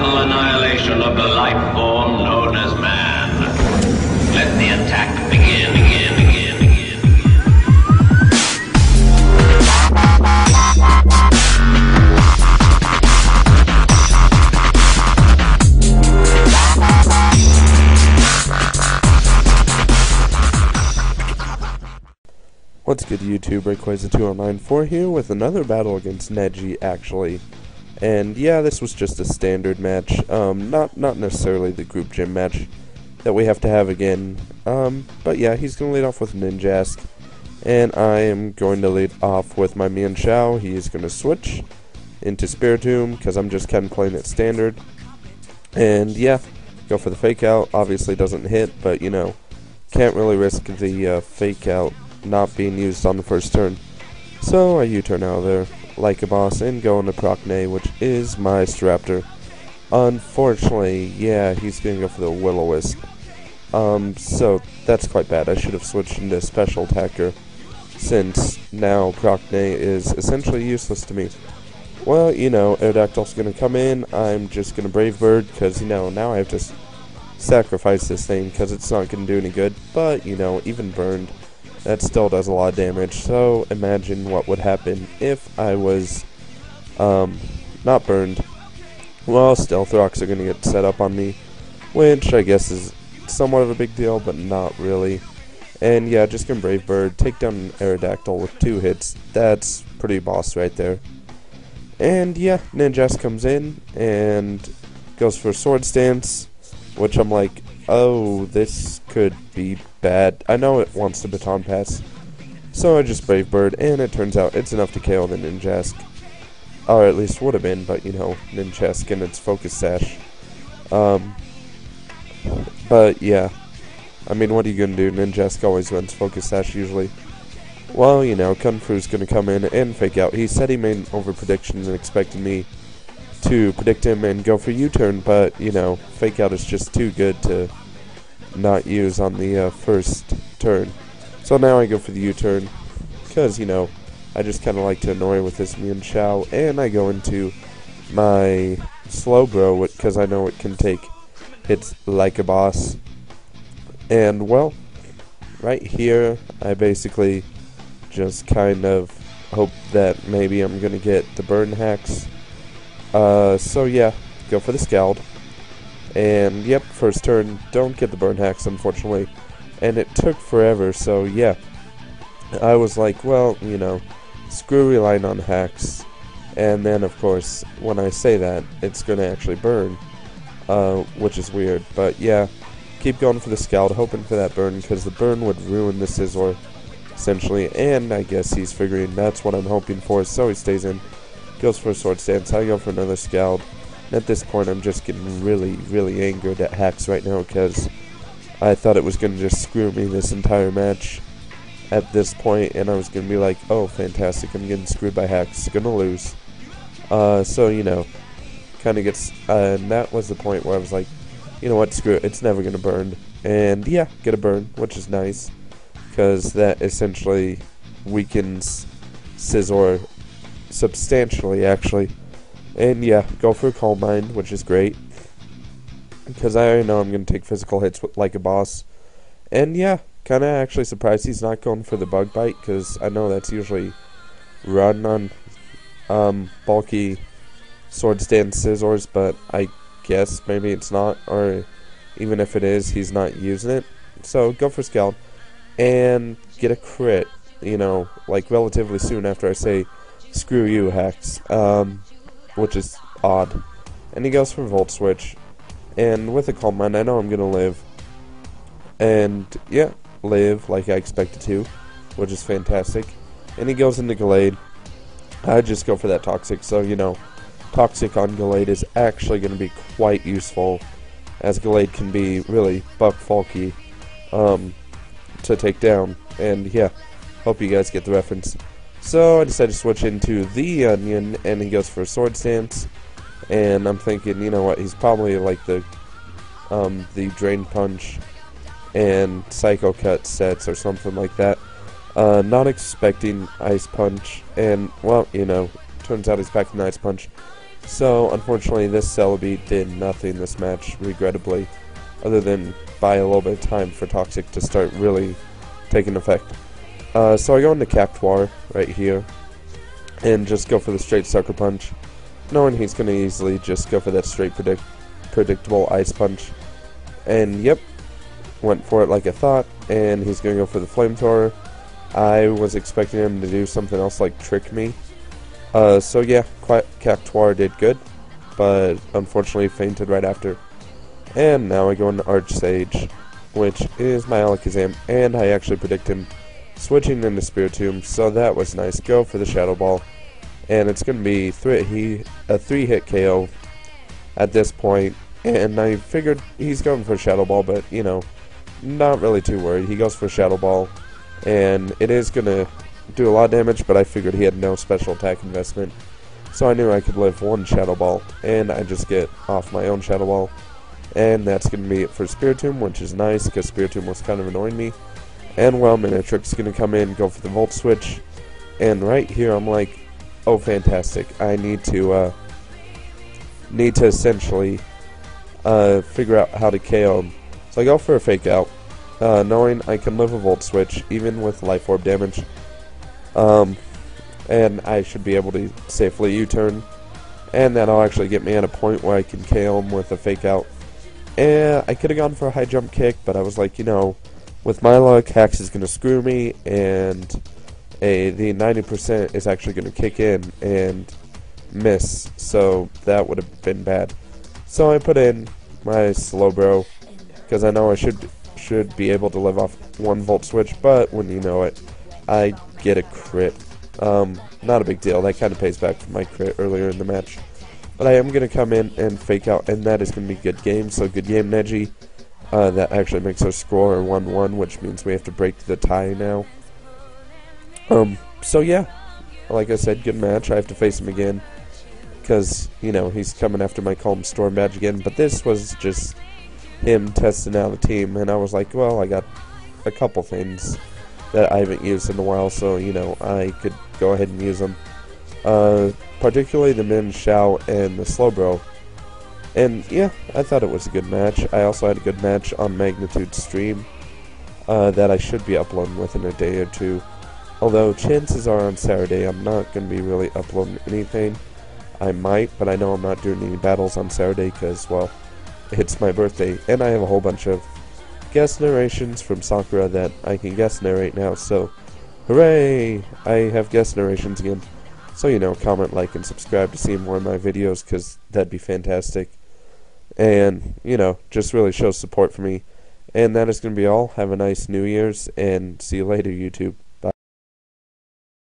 final annihilation of the life form known as man. Let the attack begin. What's good, YouTube? Rayquaza2094 here with another battle against Neji, actually. And yeah, this was just a standard match, not necessarily the group gym match that we have to have again. But yeah, he's going to lead off with Ninjask, and I am going to lead off with my Mian Xiao. He is going to switch into Spiritomb, because I'm just kind of playing it standard. And yeah, go for the Fake Out. Obviously doesn't hit, but you know, can't really risk the Fake Out not being used on the first turn. So I U-turn out of there like a boss and go into Procne, which is my Staraptor. Unfortunately, yeah, he's going to go for the Will-O-Wisp. So that's quite bad. I should have switched into Special Attacker, since now Procne is essentially useless to me. Well, you know, Aerodactyl's going to come in. I'm just going to Brave Bird, because, you know, now I have to sacrifice this thing, because it's not going to do any good. But, you know, even burned, that still does a lot of damage. So imagine what would happen if I was not burned. Well, Stealth Rocks are going to get set up on me, which I guess is somewhat of a big deal, but not really. And yeah, just going to Brave Bird, take down Aerodactyl with 2 hits. That's pretty boss right there. And yeah, Ninjask comes in and goes for Sword Stance, which I'm like, oh, this could be bad. I know it wants to Baton Pass, so I just Brave Bird, and it turns out it's enough to KO the Ninjask. Or at least would have been, but you know, Ninjask and its Focus Sash. But yeah, I mean, what are you gonna do? Ninjask always wins Focus Sash usually. Well, you know, Kung Fu's gonna come in and Fake Out. He said he made over predictions and expected me to predict him and go for U-turn, but you know, Fake Out is just too good to not use on the first turn. So now I go for the U-turn, because you know, I just kind of like to annoy with this Mian Xiao, and I go into my Slowbro, because I know it can take hits like a boss. And well, right here I basically just kind of hope that maybe I'm gonna get the burn hacks. So yeah, go for the Scald. And yep, first turn, don't get the burn hacks, unfortunately. And it took forever, so yeah. I was like, well, you know, screw relying on hacks. And then, of course, when I say that, it's gonna actually burn. Which is weird. But yeah, keep going for the Scald, hoping for that burn, because the burn would ruin the Scizor, essentially. And I guess he's figuring that's what I'm hoping for, so he stays in. Goes for a Sword Stance. I go for another Scald. At this point, I'm just getting really angered at hacks right now, because I thought it was going to just screw me this entire match at this point, and I was going to be like, oh, fantastic, I'm getting screwed by hacks, going to lose. So, you know, kind of gets, and that was the point where I was like, you know what, screw it, it's never going to burn. And yeah, get a burn, which is nice, because that essentially weakens Scizor substantially, actually. And yeah, go for a Calm Mind, which is great, because I already know I'm going to take physical hits like a boss. And yeah, kind of actually surprised he's not going for the Bug Bite, because I know that's usually run on bulky Sword Stance Scizors, but I guess maybe it's not, or even if it is, he's not using it. So go for Scald and get a crit, you know, like relatively soon after I say screw you, hacks. Which is odd. And he goes for Volt Switch. And with a Calm Mind, I know I'm gonna live. And yeah, live like I expected to, which is fantastic. And he goes into Gallade. I just go for that Toxic, so you know, Toxic on Gallade is actually gonna be quite useful, as Gallade can be really buck bulky to take down. And yeah, hope you guys get the reference. So I decided to switch into the Onion, and he goes for a Sword Stance. And I'm thinking, you know what, he's probably like the Drain Punch and Psycho Cut sets or something like that. Not expecting Ice Punch, and well, you know, turns out he's back in Ice Punch. So, unfortunately, this Celebi did nothing this match, regrettably, other than buy a little bit of time for Toxic to start really taking effect. So I go into Cactuar right here, and just go for the straight Sucker Punch, knowing he's going to easily just go for that straight predictable Ice Punch. And yep, went for it like I thought, and he's going to go for the Flamethrower. I was expecting him to do something else like Trick Me. So yeah, Cactuar did good, but unfortunately fainted right after. And now I go into Arch-Sage, which is my Alakazam, and I actually predict him switching into Spiritomb, so that was nice. Go for the Shadow Ball, and it's going to be a 3-hit KO at this point, and I figured he's going for Shadow Ball, but, you know, not really too worried. He goes for Shadow Ball, and it is going to do a lot of damage, but I figured he had no special attack investment, so I knew I could live one Shadow Ball, and I just get off my own Shadow Ball, and that's going to be it for Spiritomb, which is nice, because Spiritomb was kind of annoying me. And well, Minitrix going to come in, go for the Volt Switch, and right here I'm like, oh fantastic, I need to essentially figure out how to KO him. So I go for a Fake Out, knowing I can live a Volt Switch, even with Life Orb damage, and I should be able to safely U-turn, and that'll actually get me at a point where I can KO him with a Fake Out. And I could have gone for a high jump kick, but I was like, you know, with my luck, Hax is going to screw me, and the 90% is actually going to kick in and miss, so that would have been bad. So I put in my Slowbro, because I know I should be able to live off one Volt Switch, but when you know it, I get a crit. Not a big deal, that kind of pays back for my crit earlier in the match. But I am going to come in and Fake Out, and that is going to be a good game, so good game, Neji. That actually makes our score 1-1, which means we have to break the tie now. So yeah, like I said, good match. I have to face him again, because, you know, he's coming after my Calm Storm badge again, but this was just him testing out the team, and I was like, well, I got a couple things that I haven't used in a while, so, you know, I could go ahead and use them. Particularly the Min, Xiao, and the Slowbro. And yeah, I thought it was a good match. I also had a good match on Magnitude stream that I should be uploading within a day or two. Although chances are on Saturday I'm not going to be really uploading anything. I might, but I know I'm not doing any battles on Saturday because, well, it's my birthday. And I have a whole bunch of guest narrations from Sakura that I can guest narrate now. So, hooray! I have guest narrations again. So, you know, comment, like, and subscribe to see more of my videos, because that'd be fantastic. And, you know, just really shows support for me. And that is going to be all. Have a nice New Year's, and see you later, YouTube.